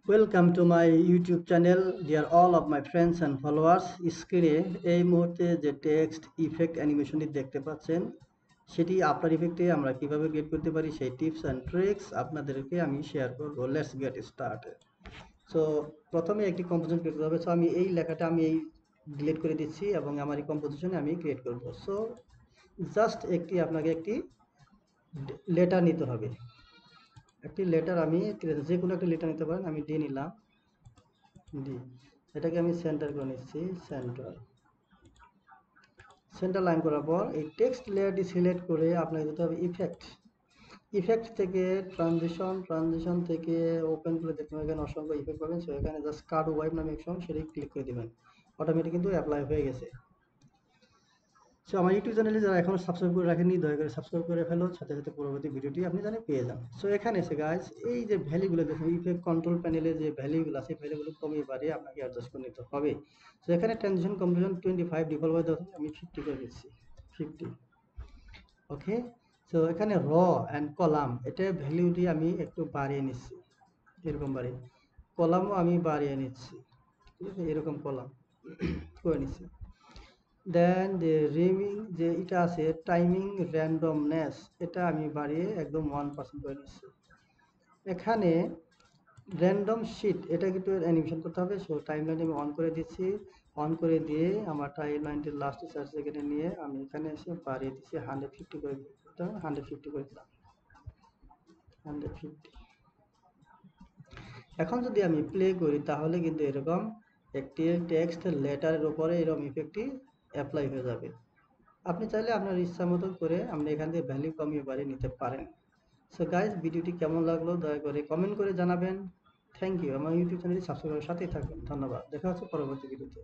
Welcome to my YouTube channel deer all of my friends and followers. স্ক্রিনে এই মুহূর্তে যে টেক্সট ইফেক্ট অ্যানিমেশনটি দেখতে পাচ্ছেন, সেটি আফটার ইফেক্টে আমরা কিভাবে ক্রিয়েট করতে পারি সেই টিপস অ্যান্ড ট্রিক্স আপনাদেরকে আমি শেয়ার করবো। Let's get started. সো প্রথমে একটি কম্পোজিশন ক্রিয়েট করতে হবে। সো আমি এই লেখাটা ডিলিট করে দিচ্ছি এবং আমার এই কম্পোজিশনে আমি ক্রিয়েট করব। সো জাস্ট আপনাকে একটি লেটার নিতে হবে। একটি লেটার আমি যে কোনো একটা লেটার নিতে পারেন। আমি দিয়ে নিলাম ডি। এটাকে আমি সেন্টার করে নিচ্ছি। সেন্টার লাইন করার পর এই টেক্সট লেয়ারটি সিলেক্ট করে আপনাকে যেতে হবে ইফেক্ট থেকে ট্রানজিশন থেকে ওপেন করে দেখতে হবে। এখানে অসংখ্য ইফেক্ট পাবেন। সো এখানে জাস্ট কার্ড ওয়াইপ নামে অপশন, সেটাই ক্লিক করে দিবেন। অটোমেটিক কিন্তু অ্যাপ্লাই হয়ে গেছে। সো আমার ইউটিউব চ্যানেলে যারা এখনো সাবস্ক্রাইব করে রাখেননি, দয়া করে সাবস্ক্রাইব করে ফেলো, সাথে সাথে পরবর্তী ভিডিওটি আপনি জানে পেয়ে যান। সো এখানে এসে গাইজ এই যে ভ্যালুগুলো দেখুন, ইফেক্ট কন্ট্রোল প্যানেলে যে ভ্যালুগুলো আছে, ভ্যালুগুলো কমিয়ে বাড়িয়ে আপনাকে অ্যাডজাস্ট করে নিতে হবে। সো এখানে ট্রানজিশন কম্পোজিশন 25 ডিফল্ট ভাবে দেওয়া, আমি 50 করে দিচ্ছি। 50। ওকে। সো এখানে র অ্যান্ড কলাম, এটা ভ্যালুটি আমি একটু বাড়িয়ে নিচ্ছি। এরকম বাড়িয়ে কলামও আমি বাড়িয়ে নিচ্ছি। ঠিক আছে, এরকম কলাম করে নিচ্ছি। দেন যে রিমিং যে এটা আছে টাইমিং র্যান্ডমনেস, এটা আমি বাড়িয়ে একদম 1% করে নিচ্ছি। এখানে র্যান্ডম শিট, এটা কিন্তু অ্যানিমেশন করতে হবে। সো টাইমলাইন আমি অন করে দিচ্ছি। অন করে দিয়ে আমার টাইমলাইনটির লাস্ট 4 সেকেন্ডে নিয়ে আমি এখানে এসে বাড়িয়ে দিচ্ছি 150 করে দিলাম। 150 করে দিলাম। 150। এখন যদি আমি প্লে করি তাহলে কিন্তু এরকম একটি টেক্সট লেটারের উপরে এরকম ইফেক্টটি অ্যাপ্লাই হয়ে যাবে। আপনি চাইলে আপনার ইচ্ছা মতো করে আপনি এখান থেকে ভ্যালু কমিয়ে বাড়িয়ে নিতে পারেন। সো গাইজ, ভিডিওটি কেমন লাগলো দয়া করে কমেন্ট করে জানাবেন। Thank you. আমার ইউটিউব চ্যানেলটি সাবস্ক্রাইব করার সাথেই থাকবেন। ধন্যবাদ। দেখা হচ্ছে পরবর্তী ভিডিওতে।